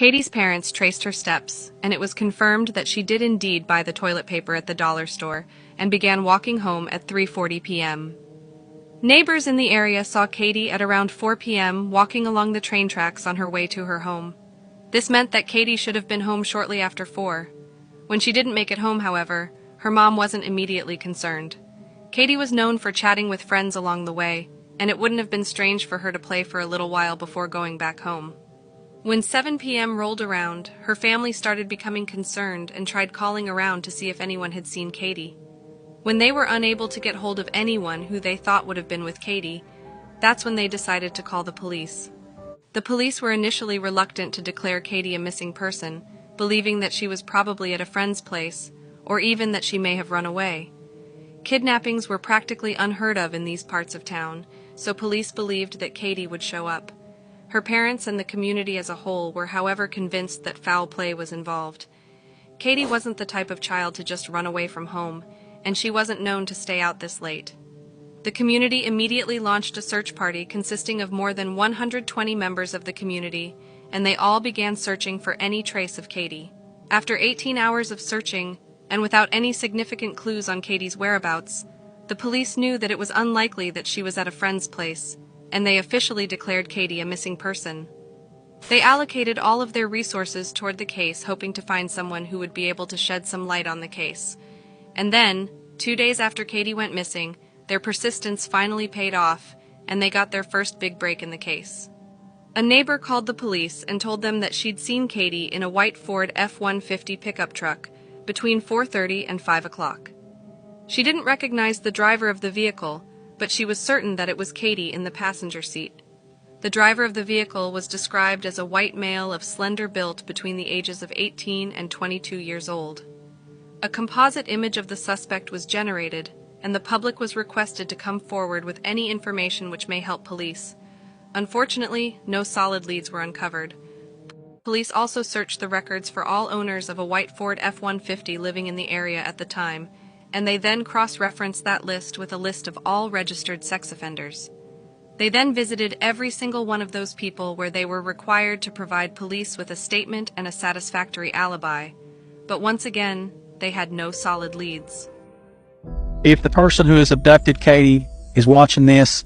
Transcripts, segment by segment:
Katie's parents traced her steps, and it was confirmed that she did indeed buy the toilet paper at the dollar store and began walking home at 3:40 p.m. Neighbors in the area saw Katie at around 4 p.m. walking along the train tracks on her way to her home. This meant that Katie should have been home shortly after 4. When she didn't make it home, however, her mom wasn't immediately concerned. Katie was known for chatting with friends along the way, and it wouldn't have been strange for her to play for a little while before going back home. When 7 p.m. rolled around, her family started becoming concerned and tried calling around to see if anyone had seen Katie. When they were unable to get hold of anyone who they thought would have been with Katie, that's when they decided to call the police. The police were initially reluctant to declare Katie a missing person, believing that she was probably at a friend's place, or even that she may have run away. Kidnappings were practically unheard of in these parts of town, so police believed that Katie would show up. Her parents and the community as a whole were, however, convinced that foul play was involved. Katie wasn't the type of child to just run away from home, and she wasn't known to stay out this late. The community immediately launched a search party consisting of more than 120 members of the community, and they all began searching for any trace of Katie. After 18 hours of searching, and without any significant clues on Katie's whereabouts, the police knew that it was unlikely that she was at a friend's place, and they officially declared Katie a missing person. They allocated all of their resources toward the case, hoping to find someone who would be able to shed some light on the case. And then, 2 days after Katie went missing, their persistence finally paid off, and they got their first big break in the case. A neighbor called the police and told them that she'd seen Katie in a white Ford F-150 pickup truck between 4:30 and 5 o'clock. She didn't recognize the driver of the vehicle, but she was certain that it was Katie in the passenger seat. The driver of the vehicle was described as a white male of slender build between the ages of 18 and 22 years old. A composite image of the suspect was generated, and the public was requested to come forward with any information which may help police. Unfortunately, no solid leads were uncovered. Police also searched the records for all owners of a white Ford F-150 living in the area at the time, and they then cross-referenced that list with a list of all registered sex offenders. They then visited every single one of those people where they were required to provide police with a statement and a satisfactory alibi, but once again, they had no solid leads. If the person who has abducted Katie is watching this,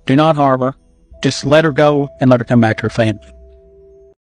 do not harm her. Just let her go and let her come back to her family.